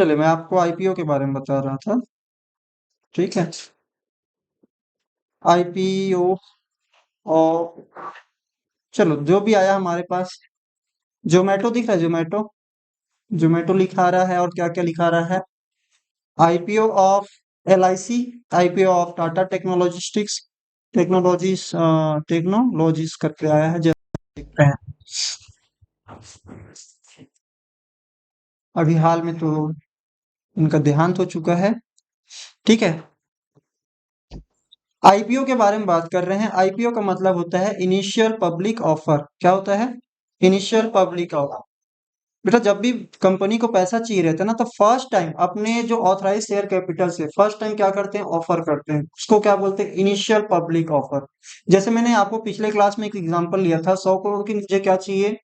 चलिए मैं आपको आईपीओ के बारे में बता रहा था। ठीक है। आईपीओ और चलो जो भी आया हमारे पास, जोमेटो दिख रहा है, जोमेटो जोमेटो लिखा रहा है और क्या क्या लिखा रहा है। IPO of LIC, IPO of Tata technologistics, technologies करके आया है, जैसे देखते हैं। अभी हाल में तो इनका देहांत हो चुका है। ठीक है। आईपीओ के बारे में बात कर रहे हैं। आईपीओ का मतलब होता है इनिशियल पब्लिक ऑफर। क्या होता है? Initial public offer. बेटा जब भी कंपनी को पैसा चाहिए रहता है ना, तो फर्स्ट टाइम अपने जो ऑथराइज शेयर कैपिटल से फर्स्ट टाइम क्या करते हैं? ऑफर करते हैं। उसको क्या बोलते हैं? Initial public offer. जैसे मैंने आपको पिछले क्लास में एक एग्जांपल लिया था, 100 करोड़ की मुझे क्या चाहिए?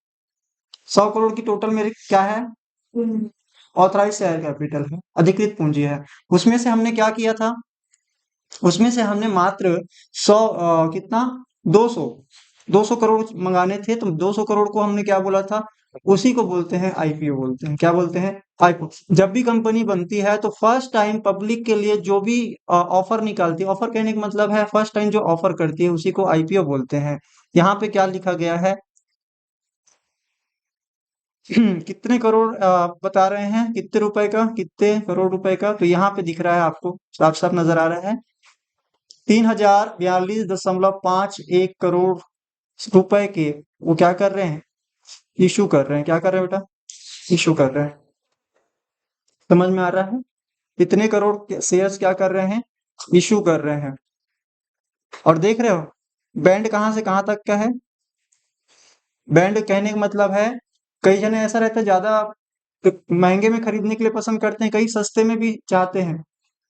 100 करोड़ की टोटल मेरी क्या है? ऑथराइज शेयर कैपिटल है, अधिकृत पूंजी है। उसमें से हमने क्या किया था? उसमें से हमने मात्र 100 कितना? 200 200 करोड़ मंगाने थे, तो 200 करोड़ को हमने क्या बोला था? उसी को बोलते हैं आईपीओ बोलते हैं। क्या बोलते हैं? आईपीओ। जब भी कंपनी बनती है तो फर्स्ट टाइम पब्लिक के लिए जो भी ऑफर निकालती है, ऑफर कहने का मतलब है फर्स्ट टाइम जो ऑफर करती है उसी को आईपीओ बोलते हैं। यहाँ पे क्या लिखा गया है? कितने करोड़ बता रहे हैं? कितने रुपए का, कितने करोड़ रुपए का? तो यहाँ पे दिख रहा है आपको, साफ साफ नजर आ रहा है। 3042.51 करोड़ रुपए के वो क्या कर रहे हैं? इशू कर रहे हैं। क्या कर रहे हैं बेटा? इशू कर रहे हैं। समझ में आ रहा है? इतने करोड़ के शेयर्स क्या कर रहे हैं? इशू कर रहे हैं। और देख रहे हो बैंड कहाँ से कहाँ तक का है? बैंड कहने का मतलब है, कई जने ऐसा रहता है ज्यादा महंगे में खरीदने के लिए पसंद करते हैं, कई सस्ते में भी चाहते हैं,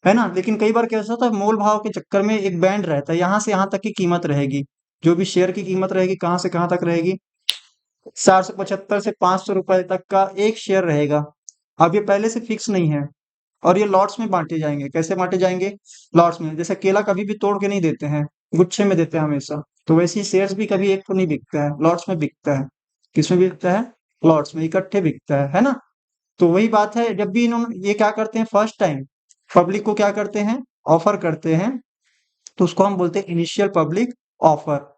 है ना। लेकिन कई बार कैसा होता है, मोल भाव के चक्कर में एक बैंड रहता है, यहाँ से यहाँ तक की कीमत रहेगी। जो भी शेयर की कीमत रहेगी कहाँ से कहाँ तक रहेगी? 475 से 500 रुपए तक का एक शेयर रहेगा। अब ये पहले से फिक्स नहीं है, और ये लॉट्स में बांटे जाएंगे। कैसे बांटे जाएंगे? लॉट्स में। जैसे केला कभी भी तोड़ के नहीं देते हैं, गुच्छे में देते हैं हमेशा, तो वैसे ही शेयर्स भी कभी एक तो नहीं बिकता है, लॉट्स में बिकता है। किसमें बिकता है? लॉट्स में, इकट्ठे बिकता है ना। तो वही बात है, जब भी इन्होंने ये क्या करते हैं, फर्स्ट टाइम पब्लिक को क्या करते हैं? ऑफर करते हैं, तो उसको हम बोलते हैं इनिशियल पब्लिक ऑफर।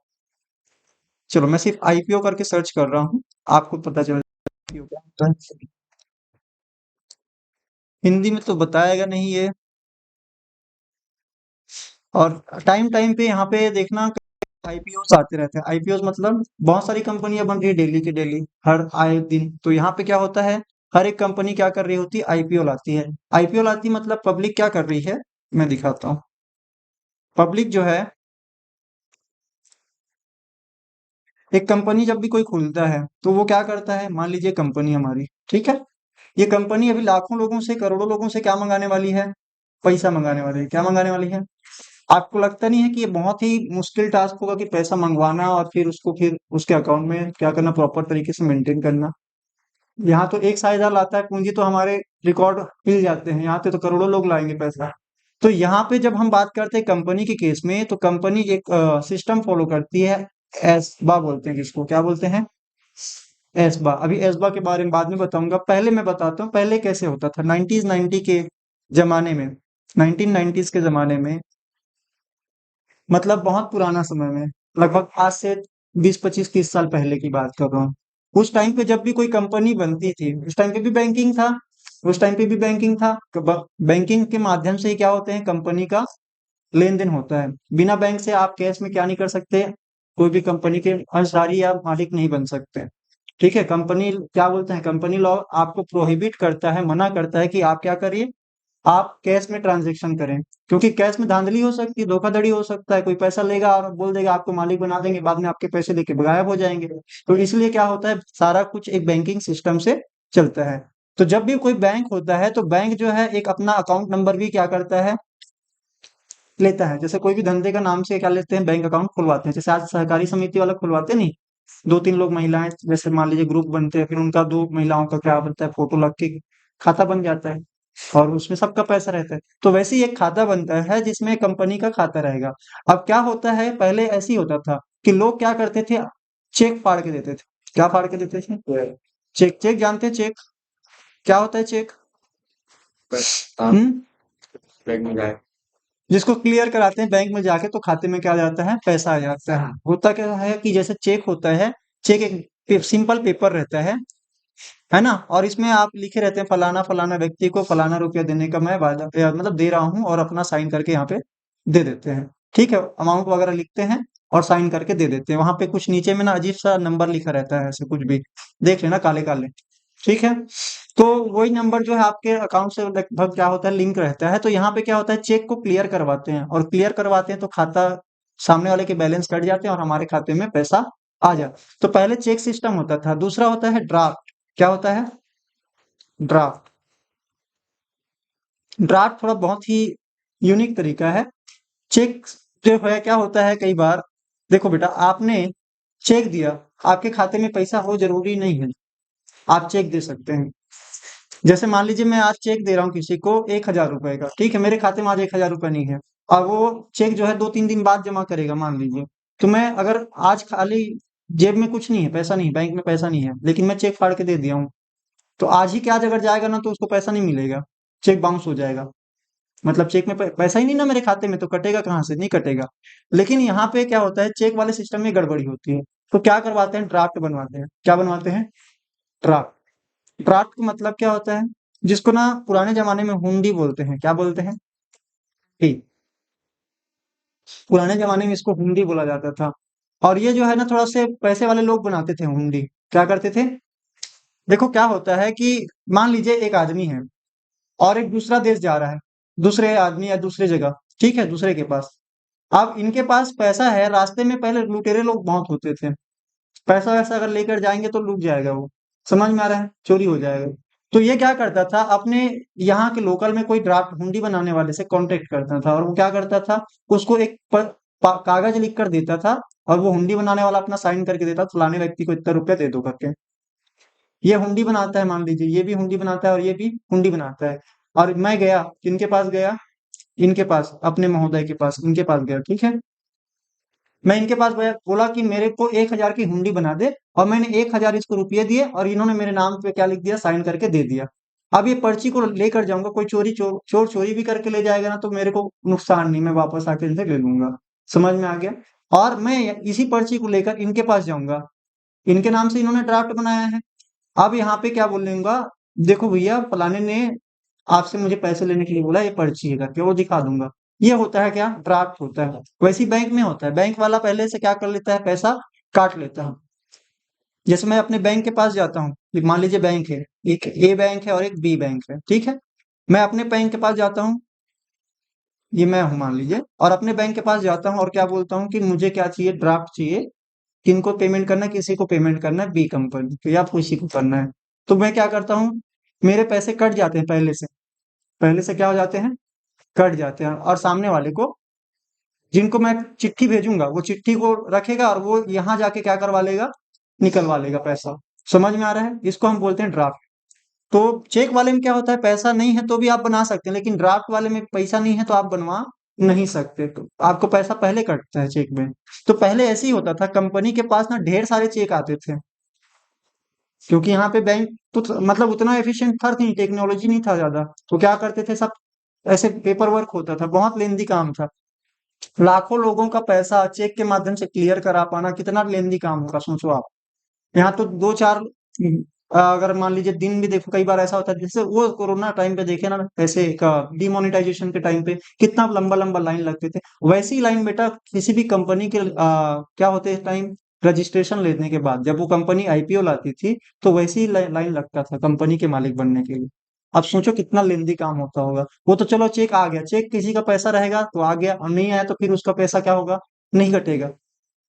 चलो मैं सिर्फ आईपीओ करके सर्च कर रहा हूँ, आपको पता चल जाएगा IPO क्या होता है। हिंदी में तो बताएगा नहीं ये। और टाइम टाइम पे यहाँ पे देखना, आईपीओस आते रहते हैं। आईपीओस मतलब बहुत सारी कंपनियां बन रही है डेली की डेली, हर आए दिन। तो यहाँ पे क्या होता है, हर एक कंपनी क्या कर रही होती है? आईपीओ लाती है। आईपीओ लाती मतलब पब्लिक क्या कर रही है, मैं दिखाता हूँ। पब्लिक जो है, एक कंपनी जब भी कोई खुलता है तो वो क्या करता है? मान लीजिए कंपनी हमारी, ठीक है, ये कंपनी अभी लाखों लोगों से, करोड़ों लोगों से क्या मंगाने वाली है? पैसा मंगाने वाली है। क्या मंगाने वाली है? आपको लगता नहीं है कि ये बहुत ही मुश्किल टास्क होगा कि पैसा मंगवाना और फिर उसको फिर उसके अकाउंट में क्या करना, प्रॉपर तरीके से मेंटेन करना। यहाँ तो एक साझेदार लाता है पूंजी, तो हमारे रिकॉर्ड हिल जाते हैं। यहाँ पे तो करोड़ों लोग लाएंगे पैसा। तो यहाँ पे जब हम बात करते हैं कंपनी के केस में, तो कंपनी एक सिस्टम फॉलो करती है। एसबा बोलते हैं जिसको, क्या बोलते हैं? एसबा। अभी एसबा के बारे में बाद में बताऊंगा, पहले मैं बताता हूँ पहले कैसे होता था। 1990 के जमाने में, 1990s के जमाने में, मतलब बहुत पुराना समय में, लगभग आज से 20 25 30 साल पहले की बात कर रहा हूँ। उस टाइम पे जब भी कोई कंपनी बनती थी, उस टाइम पे भी बैंकिंग था। उस टाइम पे भी बैंकिंग था। बैंकिंग के माध्यम से ही क्या होते हैं, कंपनी का लेन देन होता है। बिना बैंक से आप कैश में क्या नहीं कर सकते? कोई भी कंपनी के अंशधारी या मालिक नहीं बन सकते। ठीक है। कंपनी क्या बोलते हैं, कंपनी लॉ आपको प्रोहिबिट करता है, मना करता है कि आप क्या करिए, आप कैश में ट्रांजेक्शन करें। क्योंकि कैश में धांधली हो सकती है, धोखाधड़ी हो सकता है, कोई पैसा लेगा और बोल देगा आपको मालिक बना देंगे, बाद में आपके पैसे लेके गायब हो जाएंगे। तो इसलिए क्या होता है, सारा कुछ एक बैंकिंग सिस्टम से चलता है। तो जब भी कोई बैंक होता है, तो बैंक जो है एक अपना अकाउंट नंबर भी क्या करता है, लेता है। जैसे कोई भी धंधे का नाम से क्या लेते हैं, बैंक अकाउंट खुलवाते हैं। जैसे आज सहकारी समिति वाला खुलवाते नहीं, 2 3 लोग महिलाएं जैसे मान लीजिए ग्रुप बनते हैं, फिर उनका 2 महिलाओं का क्या बनता है, फोटो लग के खाता बन जाता है, और उसमें सबका पैसा रहता है। तो वैसे ही एक खाता बनता है जिसमें कंपनी का खाता रहेगा। अब क्या होता है, पहले ऐसे ही होता था कि लोग क्या करते थे, चेक फाड़ के देते थे। क्या फाड़ के देते थे? चेक। चेक जानते हैं? चेक क्या होता है? चेक हम्म बैंक में जाए, जिसको क्लियर कराते हैं बैंक में जाके, तो खाते में क्या आ जाता है, पैसा आ जाता है। होता क्या है कि जैसे चेक होता है, चेक एक सिंपल पेपर रहता है ना, और इसमें आप लिखे रहते हैं फलाना फलाना व्यक्ति को फलाना रुपया देने का मैं वादा मतलब दे रहा हूँ, और अपना साइन करके यहाँ पे दे देते हैं। ठीक है, अमाउंट वगैरह लिखते हैं और साइन करके दे देते हैं। वहां पे कुछ नीचे में ना अजीब सा नंबर लिखा रहता है, ऐसे कुछ भी देख लेना, काले काले। ठीक है, तो वही नंबर जो है आपके अकाउंट से लगभग क्या होता है, लिंक रहता है। तो यहाँ पे क्या होता है, चेक को क्लियर करवाते हैं, और क्लियर करवाते हैं तो खाता, सामने वाले के बैलेंस कट जाते हैं और हमारे खाते में पैसा आ जाता। तो पहले चेक सिस्टम होता था। दूसरा होता है ड्राफ्ट। क्या होता है, ड्राफ्ट। ड्राफ्ट थोड़ा बहुत ही यूनिक तरीका है। चेक जो है क्या होता है, कई बार देखो बेटा, आपने चेक दिया, आपके खाते में पैसा हो जरूरी नहीं है, आप चेक दे सकते हैं। जैसे मान लीजिए मैं आज चेक दे रहा हूँ किसी को 1,000 रुपए का, ठीक है, मेरे खाते में आज 1,000 रुपए नहीं है, और वो चेक जो है 2-3 दिन बाद जमा करेगा मान लीजिए। तो मैं अगर आज खाली जेब में कुछ नहीं है, पैसा नहीं है, बैंक में पैसा नहीं है, लेकिन मैं चेक फाड़ के दे दिया हूँ, तो आज ही के आज अगर जाएगा ना तो उसको पैसा नहीं मिलेगा, चेक बाउंस हो जाएगा। मतलब चेक में पैसा ही नहीं ना मेरे खाते में, तो कटेगा कहाँ से, नहीं कटेगा। लेकिन यहाँ पे क्या होता है, चेक वाले सिस्टम में गड़बड़ी होती है। तो क्या करवाते हैं, ड्राफ्ट बनवाते हैं। क्या बनवाते हैं, ड्राफ्ट। ड्राफ्ट का मतलब क्या होता है, जिसको ना पुराने जमाने में हुंडी बोलते हैं। क्या बोलते हैं, ठीक, पुराने जमाने में इसको हुंडी बोला जाता था। और ये जो है ना, थोड़ा से पैसे वाले लोग बनाते थे हुंडी। क्या करते थे, देखो क्या होता है कि मान लीजिए एक आदमी है और एक दूसरा देश जा रहा है, दूसरे आदमी या दूसरे जगह, ठीक है, दूसरे के पास। अब इनके पास पैसा है, रास्ते में पहले लुटेरे लोग बहुत होते थे, पैसा वैसा अगर लेकर जाएंगे तो लूट जाएगा वो, समझ में आ रहा है, चोरी हो जाएगा। तो ये क्या करता था, अपने यहाँ के लोकल में कोई ड्राफ्ट हुंडी बनाने वाले से कांटेक्ट करता था, और वो क्या करता था, उसको एक कागज लिख कर देता था, और वो हुंडी बनाने वाला अपना साइन करके देता, फलाने व्यक्ति को इतना रुपया दे दो करके। ये हुंडी बनाता है, मान लीजिए ये भी हुंडी बनाता है और ये भी हुंडी बनाता है। और मैं गया, किनके पास गया, इनके पास, अपने महोदय के पास, इनके पास गया, ठीक है। मैं इनके पास गया, बोला कि मेरे को 1,000 की हुंडी बना दे, और मैंने 1,000 इसको रुपये दिए, और इन्होंने मेरे नाम पे क्या लिख दिया, साइन करके दे दिया। अब ये पर्ची को लेकर जाऊंगा, कोई चोर चोरी भी करके ले जाएगा ना, तो मेरे को नुकसान नहीं, मैं वापस आके इनसे ले लूंगा। समझ में आ गया। और मैं इसी पर्ची को लेकर इनके पास जाऊंगा, इनके नाम से इन्होंने ड्राफ्ट बनाया है। अब यहाँ पे क्या बोलूंगा, देखो भैया फलाने ने आपसे मुझे पैसे लेने के लिए बोला, ये पर्ची है करके वो दिखा दूंगा। ये होता है क्या, ड्राफ्ट होता है। वैसे ही बैंक में होता है, बैंक वाला पहले से क्या कर लेता है, पैसा काट लेता है। जैसे मैं अपने बैंक के पास जाता हूँ, मान लीजिए बैंक है, एक ए बैंक है और एक बी बैंक है, ठीक है। मैं अपने बैंक के पास जाता हूँ, ये मैं हूँ मान लीजिए, और अपने बैंक के पास जाता हूँ और क्या बोलता हूँ कि मुझे क्या चाहिए, ड्राफ्ट चाहिए। किनको पेमेंट करना है, किसी को पेमेंट करना है, बी कंपनी को या किसी को करना है। तो मैं क्या करता हूँ, मेरे पैसे कट जाते हैं पहले से क्या हो जाते हैं, कट जाते हैं, और सामने वाले को, जिनको मैं चिट्ठी भेजूंगा, वो चिट्ठी को रखेगा और वो यहाँ जाके क्या करवा लेगा, निकलवा लेगा पैसा। समझ में आ रहा है, इसको हम बोलते हैं ड्राफ्ट। तो चेक वाले में क्या होता है, पैसा नहीं है तो भी आप बना सकते हैं, लेकिन ड्राफ्ट वाले में पैसा नहीं है तो आप बनवा नहीं सकते, तो आपको पैसा पहले कटता है चेक में। तो पहले ऐसे ही होता था, कंपनी के पास ना ढेर सारे चेक आते थे, क्योंकि यहाँ पे बैंक तो मतलब उतना एफिशिएंट था नहीं, टेक्नोलॉजी नहीं था ज्यादा। तो क्या करते थे सब, ऐसे पेपर वर्क होता था, बहुत लेंदी काम था। लाखों लोगों का पैसा चेक के माध्यम से क्लियर करा पाना कितना लेंदी काम होगा, सोचो आप। यहाँ तो 2-4 अगर मान लीजिए दिन भी देखो, कई बार ऐसा होता है, जैसे वो कोरोना टाइम पे देखे ना, पैसे का डिमोनेटाइजेशन के टाइम पे कितना लंबा लंबा लाइन लगते थे, वैसी ही लाइन बेटा किसी भी कंपनी के क्या होते हैं टाइम, रजिस्ट्रेशन लेने के बाद जब वो कंपनी आईपीओ लाती थी, तो वैसी ही लाइन लगता था कंपनी के मालिक बनने के लिए। अब सोचो कितना लेंदी काम होता होगा। वो तो चलो चेक आ गया, चेक किसी का पैसा रहेगा तो आ गया, और नहीं आया तो फिर उसका पैसा क्या होगा, नहीं कटेगा,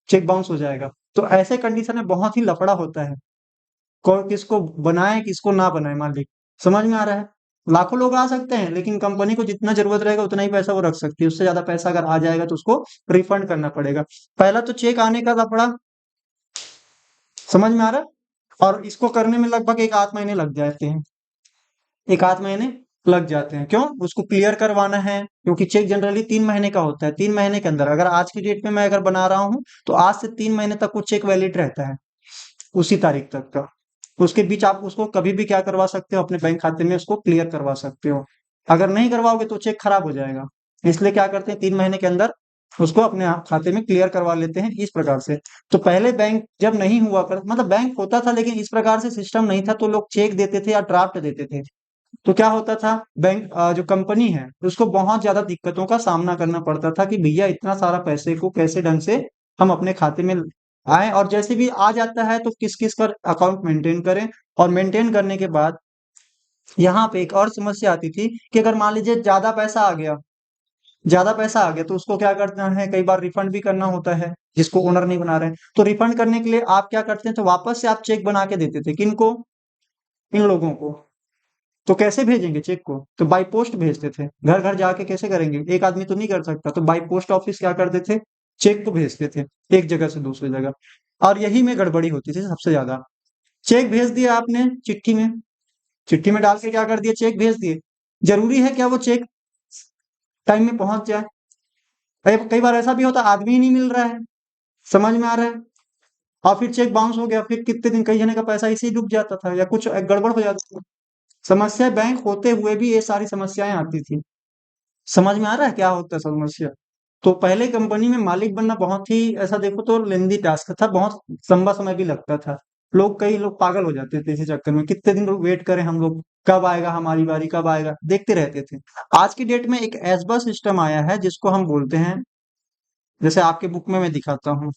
चेक बाउंस हो जाएगा। तो ऐसे कंडीशन में बहुत ही लफड़ा होता है, कौन किसको बनाए किसको ना बनाए मालिक। समझ में आ रहा है, लाखों लोग आ सकते हैं, लेकिन कंपनी को जितना जरूरत रहेगा उतना ही पैसा वो रख सकती है, उससे ज्यादा पैसा अगर आ जाएगा तो उसको रिफंड करना पड़ेगा। पहला तो चेक आने का लफड़ा, समझ में आ रहा है। और इसको करने में लगभग 1 आध महीने लग जाते हैं, 1 आध महीने लग जाते हैं। क्यों, उसको क्लियर करवाना है, क्योंकि चेक जनरली 3 महीने का होता है। 3 महीने के अंदर, अगर आज की डेट में मैं अगर बना रहा हूँ, तो आज से 3 महीने तक वो चेक वैलिड रहता है, उसी तारीख तक का। उसके बीच आप उसको कभी भी क्या करवा सकते हो, अपने बैंक खाते में उसको क्लियर करवा सकते हो। अगर नहीं करवाओगे तो चेक खराब हो जाएगा। इसलिए क्या करते हैं, 3 महीने के अंदर उसको अपने खाते में क्लियर करवा लेते हैं इस प्रकार से। तो पहले बैंक जब नहीं हुआ कर, मतलब बैंक होता था लेकिन इस प्रकार से सिस्टम नहीं था, तो लोग चेक देते थे या ड्राफ्ट देते थे। तो क्या होता था, बैंक जो कंपनी है उसको बहुत ज्यादा दिक्कतों का सामना करना पड़ता था कि भैया इतना सारा पैसे को कैसे ढंग से हम अपने खाते में आए, और जैसे भी आ जाता है तो किस किस का अकाउंट मेंटेन करें। और मेंटेन करने के बाद यहाँ पे एक और समस्या आती थी कि अगर मान लीजिए ज्यादा पैसा आ गया तो उसको क्या करना है, कई बार रिफंड भी करना होता है जिसको ओनर नहीं बना रहे हैं। तो रिफंड करने के लिए आप क्या करते हैं, तो वापस से आप चेक बना के देते थे, किनको, इन लोगों को। तो कैसे भेजेंगे चेक को, तो बाई पोस्ट भेजते थे, घर घर जाके कैसे करेंगे, एक आदमी तो नहीं कर सकता, तो बाई पोस्ट ऑफिस क्या करते थे, चेक को भेजते थे एक जगह से दूसरी जगह। और यही में गड़बड़ी होती थी सबसे ज्यादा। चेक भेज दिया आपने चिट्ठी में, चिट्ठी में डाल के क्या कर दिया, चेक भेज दिए। जरूरी है क्या वो चेक टाइम में पहुंच जाए? कई बार ऐसा भी होता है आदमी ही नहीं मिल रहा है, समझ में आ रहा है, और फिर चेक बाउंस हो गया, फिर कितने दिन कई जने का पैसा इसी डूब जाता था या कुछ गड़बड़ हो जाती थी। समस्या बैंक होते हुए भी ये सारी समस्याएं आती थी। समझ में आ रहा है क्या होता है समस्या? तो पहले कंपनी में मालिक बनना बहुत ही, ऐसा देखो तो लेंदी टास्क था, बहुत लंबा समय भी लगता था। कई लोग पागल हो जाते थे इसी चक्कर में, कितने दिन वेट करें हम लोग, कब आएगा हमारी बारी, कब आएगा, देखते रहते थे। आज की डेट में एक एसबा सिस्टम आया है जिसको हम बोलते हैं, जैसे आपके बुक में मैं दिखाता हूँ,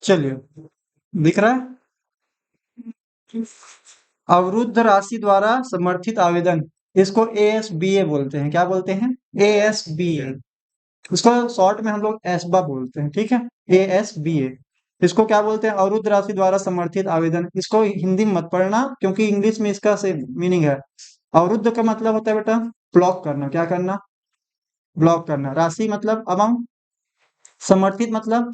चलिए, दिख रहा है, अवरुद्ध राशि द्वारा समर्थित आवेदन, इसको एएसबीए बोलते हैं। क्या बोलते हैं? एएसबीए। इसको शॉर्ट में हम लोग एसबा बोलते हैं, ठीक है, एएसबीए। इसको क्या बोलते हैं, अवरुद्ध राशि द्वारा समर्थित आवेदन। इसको हिंदी में मत पढ़ना क्योंकि इंग्लिश में इसका सेम मीनिंग है। अवरुद्ध का मतलब होता है बेटा ब्लॉक करना, क्या करना, ब्लॉक करना। राशि मतलब अमाउंट, समर्थित मतलब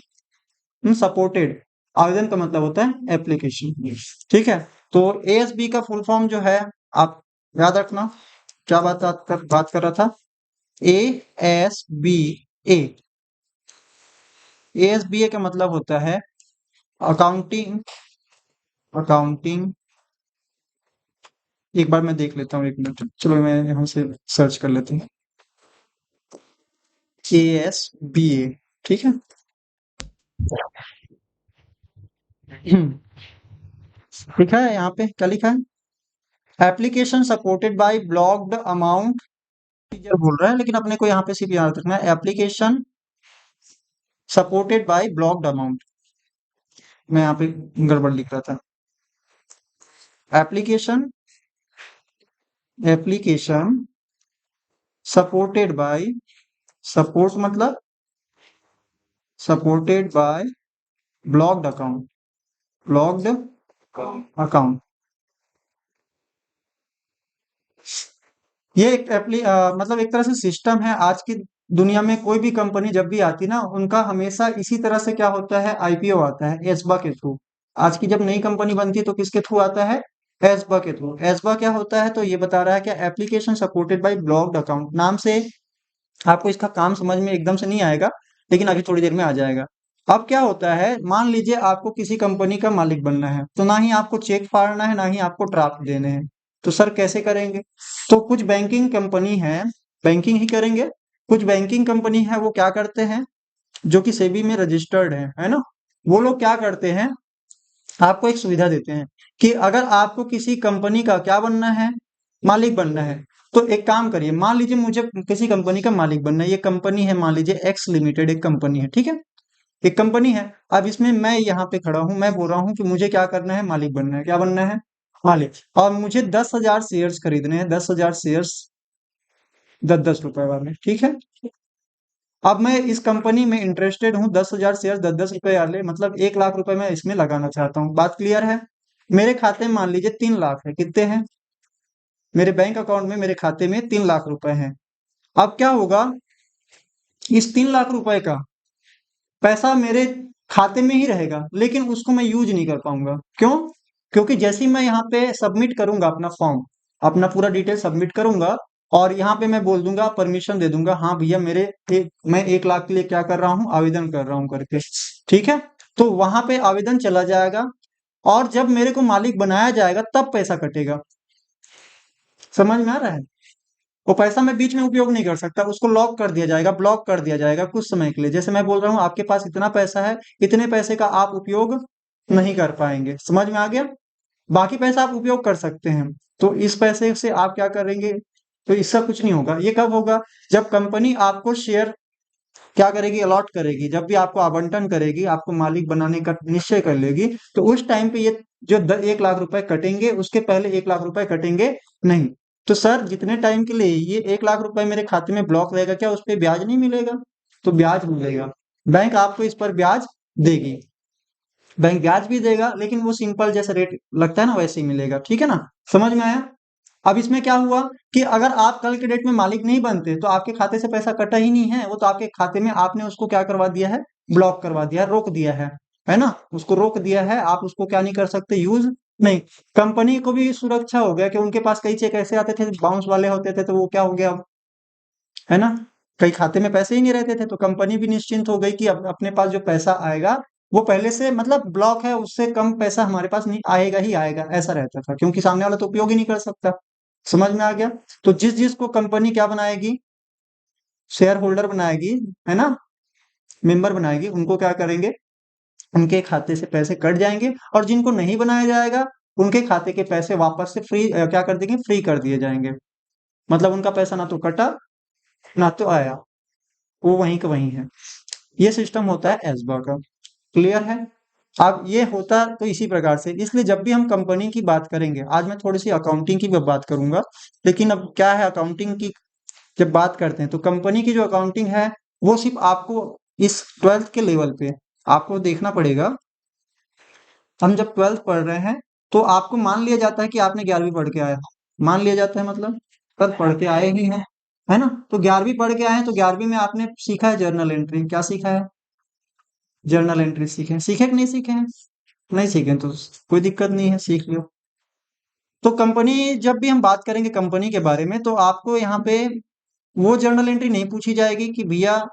सपोर्टेड, आवेदन का मतलब होता है एप्लीकेशन, ठीक है। तो एएसबी का फुल फॉर्म जो है, आप याद रखना, क्या बात कर रहा था, A S B A. ASBA का मतलब होता है अकाउंटिंग, अकाउंटिंग, एक बार मैं देख लेता हूँ, एक मिनट, चलो मैं यहाँ से सर्च कर लेता हूँ, एएसबीए, ठीक है। लिखा है यहाँ पे, क्या लिखा है, application supported by blocked amount, teacher बोल रहा है लेकिन अपने को यहाँ पे सिर्फ याद रखना है, application supported by blocked amount. मैं यहाँ पे गड़बड़ लिख रहा था, application, application supported by, support मतलब supported by blocked account, blocked account. ये मतलब एक तरह से सिस्टम है। आज की दुनिया में कोई भी कंपनी जब भी आती ना, उनका हमेशा इसी तरह से क्या होता है, आईपीओ आता है एसबा के थ्रू। आज की जब नई कंपनी बनती है तो किसके थ्रू आता है, एसबा के थ्रू। एसबा क्या होता है, तो ये बता रहा है कि application supported by blocked account, नाम से आपको इसका काम समझ में एकदम से नहीं आएगा, लेकिन अभी थोड़ी देर में आ जाएगा। अब क्या होता है, मान लीजिए आपको किसी कंपनी का मालिक बनना है, तो ना ही आपको चेक फाड़ना है, ना ही आपको ड्राफ्ट देने हैं। तो सर कैसे करेंगे? तो कुछ बैंकिंग कंपनी है, बैंकिंग ही करेंगे। कुछ बैंकिंग कंपनी है, वो क्या करते हैं, जो कि सेबी में रजिस्टर्ड है ना, वो लोग क्या करते हैं, आपको एक सुविधा देते हैं कि अगर आपको किसी कंपनी का क्या बनना है, मालिक बनना है, तो एक काम करिए, मान लीजिए मुझे किसी कंपनी का मालिक बनना है, ये कंपनी है, मान लीजिए एक्स लिमिटेड एक कंपनी है, ठीक है, एक कंपनी है। अब इसमें मैं यहाँ पे खड़ा हूँ, मैं बोल रहा हूँ कि मुझे क्या करना है, मालिक बनना है, क्या बनना है, मालिक। और मुझे 10,000 शेयर्स खरीदने हैं, 10,000 शेयर्स, 10-10 रुपए वाले, ठीक है। अब मैं इस कंपनी में इंटरेस्टेड हूँ, 10,000 शेयर 10-10 रुपए वाले, मतलब 1 लाख रुपए मैं इसमें लगाना चाहता हूँ। बात क्लियर है? मेरे खाते में मान लीजिए 3 लाख है, कितने हैं, मेरे बैंक अकाउंट में, मेरे खाते में 3 लाख रुपए हैं। अब क्या होगा, इस 3 लाख रुपए का पैसा मेरे खाते में ही रहेगा, लेकिन उसको मैं यूज नहीं कर पाऊंगा। क्यों? क्योंकि जैसे ही मैं यहाँ पे सबमिट करूंगा अपना फॉर्म, अपना पूरा डिटेल सबमिट करूंगा, और यहाँ पे मैं बोल दूंगा, परमिशन दे दूंगा, हाँ भैया मैं 1 लाख के लिए क्या कर रहा हूँ, आवेदन कर रहा हूँ करके, ठीक है। तो वहां पे आवेदन चला जाएगा, और जब मेरे को मालिक बनाया जाएगा तब पैसा कटेगा। समझ में आ रहा है? वो पैसा मैं बीच में उपयोग नहीं कर सकता, उसको लॉक कर दिया जाएगा, ब्लॉक कर दिया जाएगा कुछ समय के लिए। जैसे मैं बोल रहा हूँ आपके पास इतना पैसा है, इतने पैसे का आप उपयोग नहीं कर पाएंगे, समझ में आ गया? बाकी पैसा आप उपयोग कर सकते हैं। तो इस पैसे से आप क्या करेंगे? तो इससे कुछ नहीं होगा। ये कब होगा? जब कंपनी आपको शेयर क्या करेगी? अलॉट करेगी। जब भी आपको आवंटन करेगी, आपको मालिक बनाने का निश्चय कर लेगी, तो उस टाइम पे ये जो 1 लाख रुपए कटेंगे, उसके पहले 1 लाख रुपए कटेंगे नहीं। तो सर जितने टाइम के लिए ये 1 लाख रुपए मेरे खाते में ब्लॉक रहेगा, क्या उस पर ब्याज नहीं मिलेगा? तो ब्याज मिलेगा। बैंक आपको इस पर ब्याज देगी। बैंक ब्याज भी देगा, लेकिन वो सिंपल जैसे रेट लगता है ना वैसे ही मिलेगा। ठीक है ना? समझ में आया? अब इसमें क्या हुआ कि अगर आप कल के डेट में मालिक नहीं बनते तो आपके खाते से पैसा कटा ही नहीं है, वो तो आपके खाते में आपने उसको क्या करवा दिया है? ब्लॉक करवा दिया है, रोक दिया है ना? उसको रोक दिया है, आप उसको क्या नहीं कर सकते? यूज नहीं। कंपनी को भी सुरक्षा हो गया कि उनके पास कई चेक ऐसे आते थे बाउंस वाले होते थे, तो वो क्या हो गया अब, है ना? कई खाते में पैसे ही नहीं रहते थे, तो कंपनी भी निश्चिंत हो गई कि अब अपने पास जो पैसा आएगा वो पहले से मतलब ब्लॉक है, उससे कम पैसा हमारे पास नहीं आएगा ही आएगा, ऐसा रहता था, क्योंकि सामने वाला तो उपयोग ही नहीं कर सकता। समझ में आ गया? तो जिस जिस को कंपनी क्या बनाएगी? शेयर होल्डर बनाएगी, है ना? मेंबर बनाएगी, उनको क्या करेंगे? उनके खाते से पैसे कट जाएंगे, और जिनको नहीं बनाया जाएगा उनके खाते के पैसे वापस से फ्री क्या कर देंगे? फ्री कर दिए जाएंगे। मतलब उनका पैसा ना तो कटा ना तो आया, वो वहीं का वहीं है। ये सिस्टम होता है एसबा का। क्लियर है? अब ये होता तो इसी प्रकार से, इसलिए जब भी हम कंपनी की बात करेंगे, आज मैं थोड़ी सी अकाउंटिंग की भी बात करूंगा, लेकिन अब क्या है, अकाउंटिंग की जब बात करते हैं तो कंपनी की जो अकाउंटिंग है वो सिर्फ आपको इस 12th के लेवल पे आपको देखना पड़ेगा। हम जब 12th पढ़ रहे हैं तो आपको मान लिया जाता है कि आपने 11वीं पढ़ के आया, मान लिया जाता है, मतलब तब पढ़ के आए ही हैं, है ना? तो 11वीं पढ़ के आए हैं, तो 11वीं में आपने सीखा है जर्नल एंट्री। क्या सीखा है? जर्नल एंट्री सीखे हैं। सीखे कि नहीं सीखे हैं? नहीं सीखे तो कोई दिक्कत नहीं है, सीख लो। तो कंपनी जब भी हम बात करेंगे कंपनी के बारे में, तो आपको यहाँ पे वो जर्नल एंट्री नहीं पूछी जाएगी कि भैया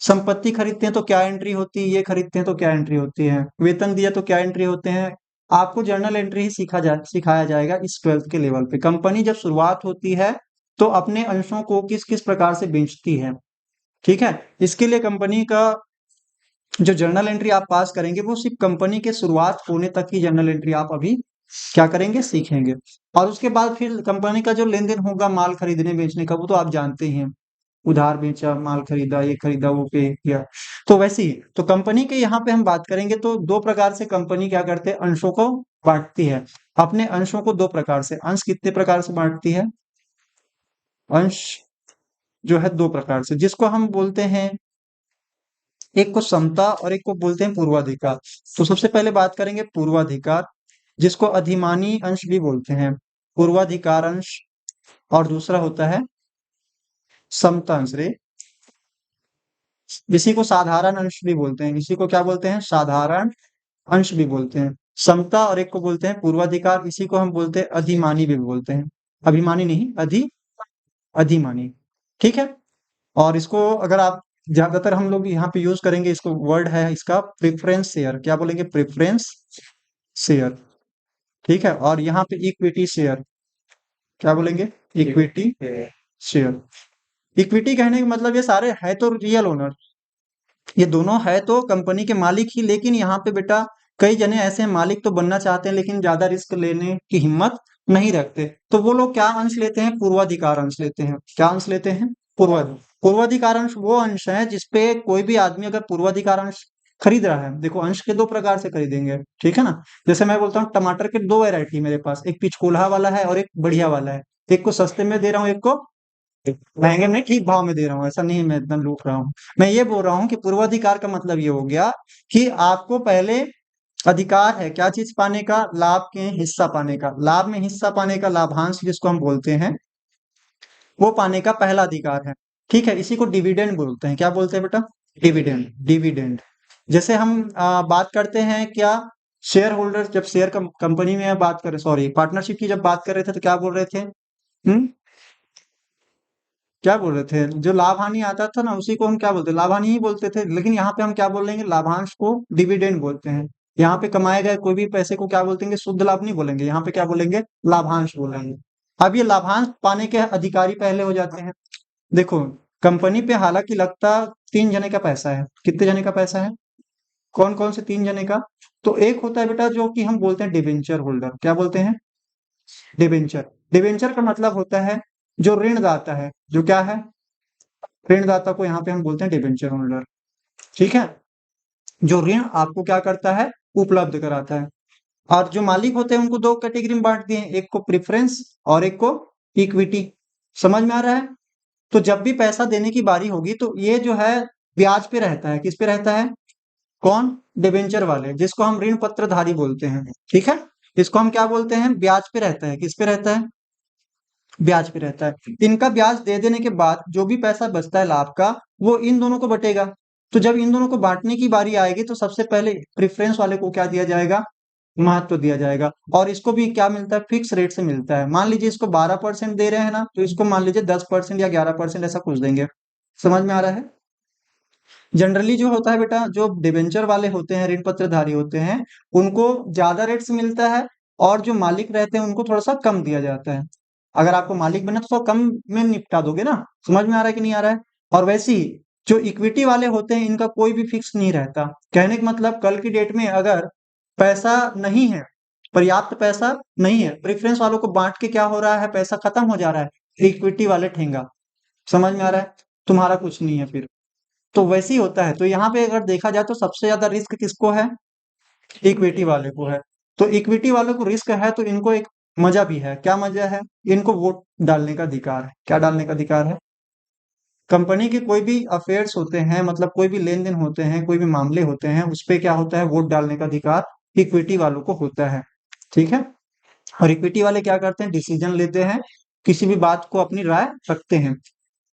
संपत्ति खरीदते हैं तो क्या एंट्री होती है, ये खरीदते हैं तो क्या एंट्री होती है, वेतन दिया तो क्या एंट्री होते हैं। आपको जर्नल एंट्री ही सिखाया जाएगा इस 12th के लेवल पे। कंपनी जब शुरुआत होती है तो अपने अंशों को किस किस प्रकार से बेचती है, ठीक है? इसके लिए कंपनी का जो जर्नल एंट्री आप पास करेंगे वो सिर्फ कंपनी के शुरुआत होने तक ही जर्नल एंट्री आप अभी क्या करेंगे? सीखेंगे। और उसके बाद फिर कंपनी का जो लेन देन होगा माल खरीदने बेचने का, वो तो आप जानते ही हैं, उधार बेचा, माल खरीदा, ये खरीदा, वो पे किया। तो वैसे ही तो कंपनी के यहाँ पे हम बात करेंगे तो दो प्रकार से कंपनी क्या करते हैं? अंशों को बांटती है। अपने अंशों को दो प्रकार से, अंश कितने प्रकार से बांटती है? अंश जो है दो प्रकार से, जिसको हम बोलते हैं, एक को समता और एक को बोलते हैं पूर्वाधिकार। तो सबसे पहले बात करेंगे पूर्वाधिकार, जिसको अधिमानी अंश भी बोलते हैं, पूर्वाधिकार अंश। और दूसरा होता है समता अंश रे, इसी को साधारण अंश भी बोलते हैं। इसी को क्या बोलते हैं? साधारण अंश भी बोलते हैं। समता और एक को बोलते हैं पूर्वाधिकार, इसी को हम बोलते हैं अधिमानी भी बोलते हैं। अभिमानी नहीं, अधिमानी। ठीक है? और इसको अगर आप ज्यादातर हम लोग यहाँ पे यूज करेंगे, इसको वर्ड है इसका प्रेफरेंस शेयर। क्या बोलेंगे? Preference share. ठीक है? और यहाँ पे इक्विटी शेयर। क्या बोलेंगे? Equity share. इक्विटी कहने का मतलब ये सारे है तो रियल ओनर, ये दोनों है तो कंपनी के मालिक ही, लेकिन यहाँ पे बेटा कई जने ऐसे हैं मालिक तो बनना चाहते हैं लेकिन ज्यादा रिस्क लेने की हिम्मत नहीं रखते, तो वो लोग क्या अंश लेते हैं? पूर्वाधिकार अंश लेते हैं। क्या अंश लेते हैं? पूर्वाधिकार अंश वो अंश है जिसपे कोई भी आदमी अगर पूर्वाधिकार अंश खरीद रहा है, देखो अंश के दो प्रकार से खरीदेंगे, ठीक है ना? जैसे मैं बोलता हूँ टमाटर के दो वैरायटी मेरे पास, एक पिचकोल्हा वाला है और एक बढ़िया वाला है। एक को सस्ते में दे रहा हूँ, एक को महंगे में ठीक भाव में दे रहा हूँ। ऐसा नहीं मैं एकदम लूट रहा हूँ। मैं ये बोल रहा हूँ कि पूर्वाधिकार का मतलब ये हो गया कि आपको पहले अधिकार है क्या चीज पाने का? लाभ के हिस्सा पाने का, लाभ में हिस्सा पाने का, लाभांश जिसको हम बोलते हैं, वो पाने का पहला अधिकार है। ठीक है? इसी को डिविडेंड बोलते हैं। क्या बोलते हैं बेटा? डिविडेंड। डिविडेंड जैसे हम बात करते हैं क्या, शेयर होल्डर जब शेयर कंपनी में बात करें, सॉरी पार्टनरशिप की जब बात कर रहे थे तो क्या बोल रहे थे? क्या बोल रहे थे? जो लाभ हानि आता था ना उसी को हम क्या बोलते? लाभ हानि ही बोलते थे, लेकिन यहाँ पे हम क्या बोलेंगे? लाभांश को डिविडेंड बोलते हैं। यहाँ पे कमाए गए कोई भी पैसे को क्या बोलते हैं? शुद्ध लाभ नहीं बोलेंगे, यहाँ पे क्या बोलेंगे? लाभांश बोलेंगे। अब ये लाभांश पाने के अधिकारी पहले हो जाते हैं। देखो, कंपनी पे हालांकि लगता 3 जने का पैसा है। कितने जने का पैसा है? कौन कौन से 3 जने का? तो एक होता है बेटा जो कि हम बोलते हैं डिबेंचर होल्डर। क्या बोलते हैं? डिबेंचर। डिबेंचर का मतलब होता है जो ऋणदाता है। जो क्या है? ऋणदाता को यहाँ पे हम बोलते हैं डिबेंचर होल्डर। ठीक है? जो ऋण आपको क्या करता है? उपलब्ध कराता है। और जो मालिक होते हैं उनको दो कैटेगरी में बांट दिए हैं, एक को प्रेफरेंस और एक को इक्विटी। समझ में आ रहा है? तो जब भी पैसा देने की बारी होगी तो ये जो है ब्याज पे रहता है। किस पे रहता है? कौन? डिबेंचर वाले, जिसको हम ऋण पत्रधारी बोलते हैं। ठीक है? इसको हम क्या बोलते हैं? ब्याज पे रहता है। किस पे रहता है? ब्याज पे रहता है। इनका ब्याज दे देने के बाद जो भी पैसा बचता है लाभ का, वो इन दोनों को बटेगा। तो जब इन दोनों को बांटने की बारी आएगी तो सबसे पहले प्रेफरेंस वाले को क्या दिया जाएगा? महत्व दिया जाएगा। और इसको भी क्या मिलता है? फिक्स रेट से मिलता है। मान लीजिए इसको 12% दे रहे हैं ना, तो इसको मान लीजिए 10% या 11% ऐसा कुछ देंगे। समझ में आ रहा है? जनरली जो होता है बेटा, जो डिबेंचर वाले होते हैं, ऋण पत्रधारी होते हैं, उनको ज्यादा रेट से मिलता है, और जो मालिक रहते हैं उनको थोड़ा सा कम दिया जाता है। अगर आपको मालिक बना तो कम में निपटा दोगे ना। समझ में आ रहा है कि नहीं आ रहा है? और वैसे ही जो इक्विटी वाले होते हैं, इनका कोई भी फिक्स नहीं रहता। कहने का मतलब, कल की डेट में अगर पैसा नहीं है, पर्याप्त पैसा नहीं है, प्रेफरेंस वालों को बांट के क्या हो रहा है? पैसा खत्म हो जा रहा है, इक्विटी वाले ठेंगा। समझ में आ रहा है? तुम्हारा कुछ नहीं है फिर। तो वैसे ही होता है। तो यहाँ पे अगर देखा जाए तो सबसे ज्यादा रिस्क किसको है? इक्विटी वाले को है। तो इक्विटी वाले को रिस्क है तो इनको एक मजा भी है। क्या मजा है? इनको वोट डालने का अधिकार है। क्या डालने का अधिकार है? कंपनी के कोई भी अफेयर्स होते हैं, मतलब कोई भी लेन देन होते हैं, कोई भी मामले होते हैं, उस पे क्या होता है? वोट डालने का अधिकार इक्विटी वालों को होता है। ठीक है? और इक्विटी वाले क्या करते हैं? डिसीजन लेते हैं, किसी भी बात को अपनी राय रखते हैं।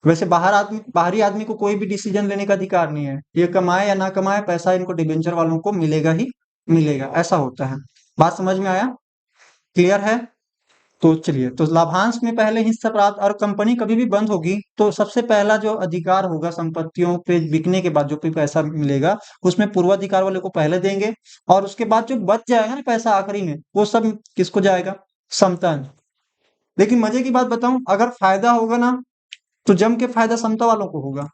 वैसे बाहरी आदमी को कोई भी डिसीजन लेने का अधिकार नहीं है। ये कमाए या ना कमाए, पैसा इनको डिबेंचर वालों को मिलेगा ही मिलेगा। ऐसा होता है। बात समझ में आया? क्लियर है? तो चलिए, तो लाभांश में पहले हिस्सा प्राप्त, और कंपनी कभी भी बंद होगी तो सबसे पहला जो अधिकार होगा संपत्तियों पे बिकने के बाद जो भी पैसा मिलेगा, उसमें पूर्वाधिकार वाले को पहले देंगे। और उसके बाद जो बच जाएगा ना पैसा आखिरी में, वो सब किसको जाएगा? समता। लेकिन मजे की बात बताऊं, अगर फायदा होगा ना, तो जम के फायदा समता वालों को होगा,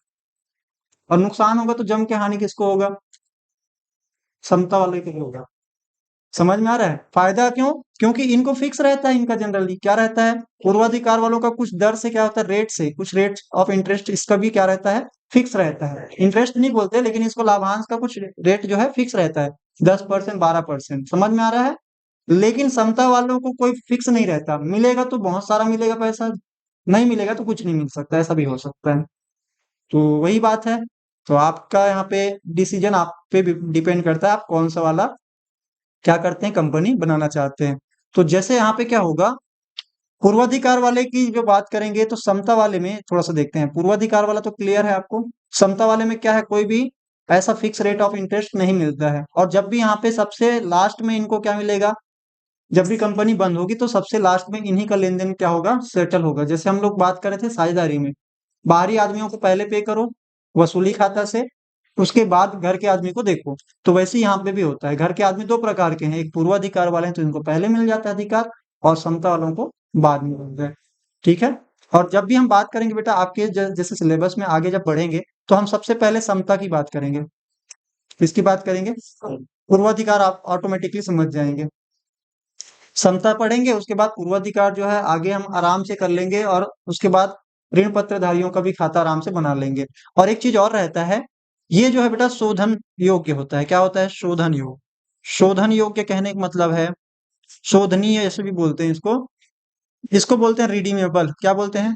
और नुकसान होगा तो जम के हानि किसको होगा? समता वाले को होगा। समझ में आ रहा है? फायदा क्यों? क्योंकि इनको फिक्स रहता है। इनका जनरली क्या रहता है? पूर्वाधिकार वालों का कुछ दर से क्या होता है? रेट से, कुछ रेट ऑफ इंटरेस्ट इसका भी क्या रहता है? फिक्स रहता है। इंटरेस्ट नहीं बोलते, लेकिन इसको लाभांश का कुछ रेट जो है फिक्स रहता है, 10%, 12%। समझ में आ रहा है? लेकिन समता वालों को कोई फिक्स नहीं रहता। मिलेगा तो बहुत सारा मिलेगा पैसा, नहीं मिलेगा तो कुछ नहीं मिल सकता। ऐसा भी हो सकता है। तो वही बात है। तो आपका यहाँ पे डिसीजन आप पे डिपेंड करता है, आप कौन सा वाला क्या करते हैं, कंपनी बनाना चाहते हैं। तो जैसे यहाँ पे क्या होगा, पूर्वाधिकार वाले की जो बात करेंगे तो समता वाले में थोड़ा सा देखते हैं। पूर्वाधिकार वाला तो क्लियर है आपको। समता वाले में क्या है? कोई भी ऐसा फिक्स रेट ऑफ इंटरेस्ट नहीं मिलता है। और जब भी यहाँ पे सबसे लास्ट में इनको क्या मिलेगा? जब भी कंपनी बंद होगी तो सबसे लास्ट में इन्हीं का लेन देन क्या होगा? सेटल होगा। जैसे हम लोग बात कर रहे थे साझेदारी में, बाहरी आदमियों को पहले पे करो वसूली खाता से, उसके बाद घर के आदमी को देखो। तो वैसे ही यहाँ पे भी होता है। घर के आदमी दो प्रकार के हैं, एक पूर्वाधिकार वाले हैं तो इनको पहले मिल जाता है अधिकार, और समता वालों को बाद में मिलता है। ठीक है? और जब भी हम बात करेंगे बेटा आपके जैसे सिलेबस में आगे जब बढ़ेंगे, तो हम सबसे पहले समता की बात करेंगे। किसकी बात करेंगे? पूर्वाधिकार आप ऑटोमेटिकली समझ जाएंगे। समता पढ़ेंगे, उसके बाद पूर्वाधिकार जो है आगे हम आराम से कर लेंगे, और उसके बाद ऋण पत्रधारियों का भी खाता आराम से बना लेंगे। और एक चीज और रहता है, ये जो है बेटा शोधन योग्य होता है। क्या होता है? शोधन योग्य। शोधन योग्य कहने का मतलब है शोधनीय, ऐसे भी बोलते हैं इसको। इसको बोलते हैं रिडीमेबल। क्या बोलते हैं?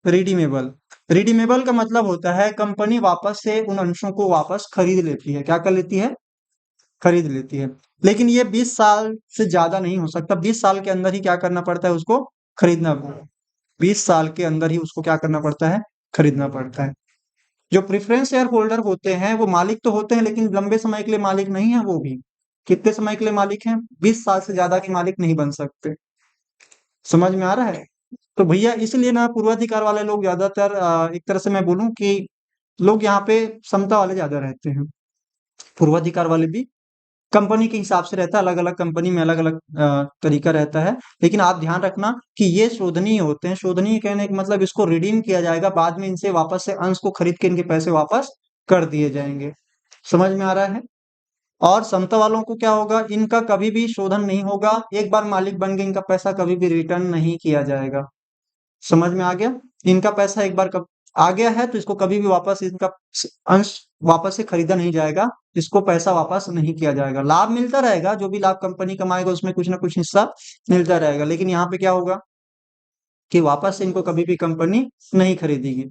रिडीमेबल। रिडीमेबल का मतलब होता है कंपनी वापस से उन अंशों को वापस खरीद लेती है। क्या कर लेती है? खरीद लेती है। लेकिन ये 20 साल से ज्यादा नहीं हो सकता। 20 साल के अंदर ही क्या करना पड़ता है? उसको खरीदना पड़ता है। 20 साल के अंदर ही उसको क्या करना पड़ता है? खरीदना पड़ता है। जो प्रेफरेंस शेयर होल्डर होते हैं वो मालिक तो होते हैं, लेकिन लंबे समय के लिए मालिक नहीं है। वो भी कितने समय के लिए मालिक हैं? 20 साल से ज्यादा के मालिक नहीं बन सकते। समझ में आ रहा है? तो भैया इसलिए ना पूर्वाधिकार वाले लोग ज्यादातर, एक तरह से मैं बोलूं कि लोग यहाँ पे समता वाले ज्यादा रहते हैं, पूर्वाधिकार वाले भी कंपनी के हिसाब से रहता है, अलग अलग कंपनी में अलग अलग तरीका रहता है। लेकिन आप ध्यान रखना कि ये शोधनीय होते हैं। शोधनीय कहने का मतलब इसको रिडीम किया जाएगा, बाद में इनसे वापस से अंश को खरीद के इनके पैसे वापस कर दिए जाएंगे। समझ में आ रहा है? और समता वालों को क्या होगा, इनका कभी भी शोधन नहीं होगा, एक बार मालिक बन गए इनका पैसा कभी भी रिटर्न नहीं किया जाएगा। समझ में आ गया? इनका पैसा एक बार कब आ गया है तो इसको कभी भी वापस इनका अंश वापस से खरीदा नहीं जाएगा, इसको पैसा वापस नहीं किया जाएगा। लाभ मिलता रहेगा, जो भी लाभ कंपनी कमाएगा उसमें कुछ ना कुछ हिस्सा मिलता रहेगा, लेकिन यहाँ पे क्या होगा कि वापस से इनको कभी भी कंपनी नहीं खरीदेगी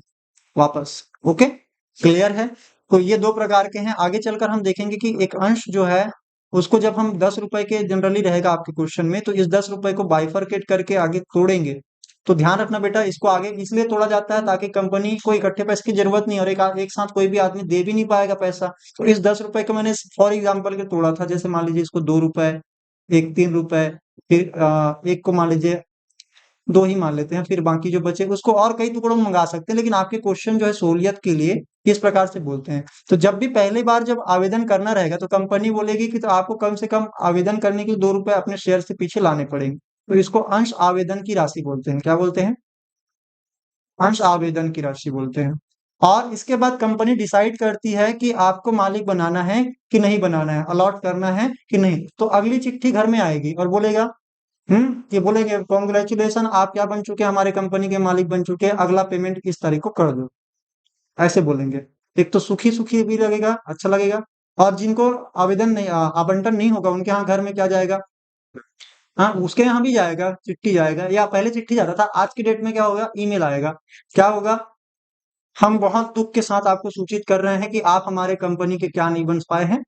वापस। ओके, क्लियर है? तो ये दो प्रकार के हैं। आगे चलकर हम देखेंगे कि एक अंश जो है उसको जब हम 10 रुपए के जनरली रहेगा आपके क्वेश्चन में, तो इस 10 रुपए को बाइफरकेट करके आगे तोड़ेंगे। तो ध्यान रखना बेटा, इसको आगे इसलिए तोड़ा जाता है ताकि कंपनी को इकट्ठे पैसे की जरूरत नहीं, और एक साथ कोई भी आदमी दे भी नहीं पाएगा पैसा। तो इस 10 रुपए को मैंने फॉर एग्जाम्पल के तोड़ा था। जैसे मान लीजिए इसको 2 रुपए, एक 3 रुपए, फिर एक को मान लीजिए 2 ही मान लेते हैं, फिर बाकी जो बचे उसको और कई टुकड़ों में मंगा सकते हैं, लेकिन आपके क्वेश्चन जो है सहूलियत के लिए इस प्रकार से बोलते हैं। तो जब भी पहली बार जब आवेदन करना रहेगा तो कंपनी बोलेगी कि तो आपको कम से कम आवेदन करने के लिए 2 रुपए अपने शेयर से पीछे लाने पड़ेंगे। तो इसको अंश आवेदन की राशि बोलते हैं। क्या बोलते हैं? अंश आवेदन की राशि बोलते हैं। और इसके बाद कंपनी डिसाइड करती है कि आपको मालिक बनाना है कि नहीं बनाना है, अलॉट करना है कि नहीं। तो अगली चिट्ठी घर में आएगी और बोलेगा ये बोलेंगे कॉन्ग्रेचुलेशन, आप क्या बन चुके हैं, हमारे कंपनी के मालिक बन चुके हैं, अगला पेमेंट इस तारीख को कर दो। ऐसे बोलेंगे। एक तो सुखी सुखी भी लगेगा, अच्छा लगेगा। और जिनको आवेदन नहीं आवंटन नहीं होगा उनके यहाँ घर में क्या जाएगा, हाँ उसके यहाँ भी जाएगा, चिट्ठी जाएगा, या पहले चिट्ठी जाता था, आज की डेट में क्या होगा, ईमेल आएगा। क्या होगा, हम बहुत दुख के साथ आपको सूचित कर रहे हैं कि आप हमारे कंपनी के क्या नहीं बन पाए हैं,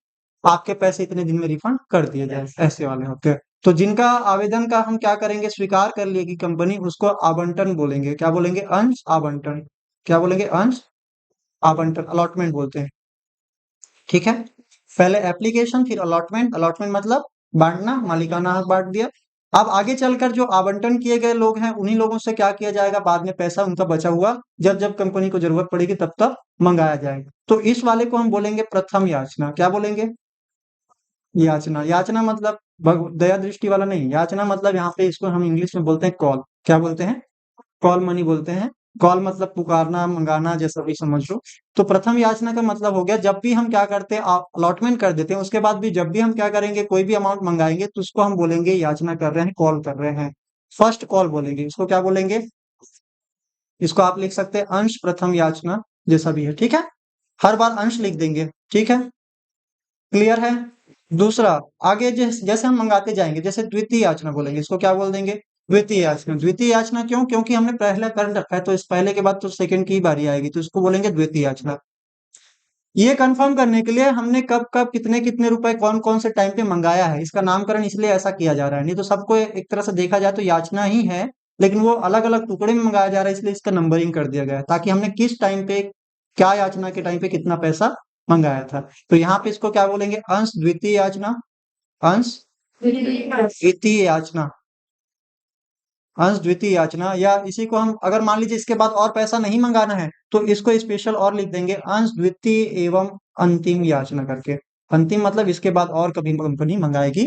आपके पैसे इतने दिन में रिफंड कर दिए जाए। ऐसे वाले होते हैं। तो जिनका आवेदन का हम क्या करेंगे, स्वीकार कर लेगी कंपनी, उसको आवंटन बोलेंगे। क्या बोलेंगे? अंश आवंटन। क्या बोलेंगे? अंश आवंटन, अलॉटमेंट बोलते हैं। ठीक है, पहले एप्लीकेशन फिर अलॉटमेंट। अलॉटमेंट मतलब बांटना, मालिकाना हक बांट दिया। अब आगे चलकर जो आवंटन किए गए लोग हैं उन्हीं लोगों से क्या किया जाएगा, बाद में पैसा उनका बचा हुआ जब जब कंपनी को जरूरत पड़ेगी तब तब मंगाया जाएगा। तो इस वाले को हम बोलेंगे प्रथम याचना। क्या बोलेंगे? याचना। याचना मतलब दया दृष्टि वाला नहीं, याचना मतलब यहाँ पे इसको हम इंग्लिश में बोलते हैं कॉल। क्या बोलते हैं? कॉल मनी बोलते हैं। कॉल मतलब पुकारना, मंगाना, जैसा भी समझ लो। तो प्रथम याचना का मतलब हो गया जब भी हम क्या करते हैं, अलॉटमेंट कर देते हैं, उसके बाद भी जब भी हम क्या करेंगे, कोई भी अमाउंट मंगाएंगे तो उसको हम बोलेंगे याचना कर रहे हैं, कॉल कर रहे हैं। फर्स्ट कॉल बोलेंगे इसको। क्या बोलेंगे? इसको आप लिख सकते हैं अंश, प्रथम याचना, जैसा भी है। ठीक है, हर बार अंश लिख देंगे। ठीक है, क्लियर है? दूसरा, आगे जैसे हम मंगाते जाएंगे, जैसे द्वितीय याचना बोलेंगे, इसको क्या बोल देंगे? द्वितीय याचना। द्वितीय याचना क्यों? क्योंकि हमने पहले कर रखा है, तो इस पहले के बाद तो सेकंड की ही बारी आएगी, तो इसको बोलेंगे द्वितीय याचना। ये कंफर्म करने के लिए हमने कब कब कितने कितने रुपए कौन कौन से टाइम पे मंगाया है, इसका नामकरण इसलिए ऐसा किया जा रहा है। नहीं तो सबको एक तरह से देखा जाए तो याचना ही है, लेकिन वो अलग अलग टुकड़े में मंगाया जा रहा है, इसलिए इसका नंबरिंग कर दिया गया है, ताकि हमने किस टाइम पे क्या याचना के टाइम पे कितना पैसा मंगाया था। तो यहाँ पे इसको क्या बोलेंगे? अंश द्वितीय याचना। अंश द्वितीय याचना। अंश द्वितीय याचना, या इसी को हम अगर मान लीजिए इसके बाद और पैसा नहीं मंगाना है तो इसको स्पेशल और लिख देंगे, अंश द्वितीय एवं अंतिम याचना करके। अंतिम मतलब इसके बाद और कभी कंपनी मंगाएगी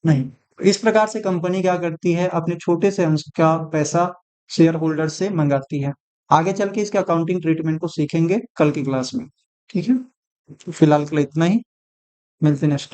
नहीं। इस प्रकार से कंपनी क्या करती है, अपने छोटे से अंश का पैसा शेयर होल्डर से मंगाती है। आगे चल के इसके अकाउंटिंग ट्रीटमेंट को सीखेंगे कल की क्लास में। ठीक है, तो फिलहाल के लिए इतना ही, मिलते हैं नेक्स्ट क्लास।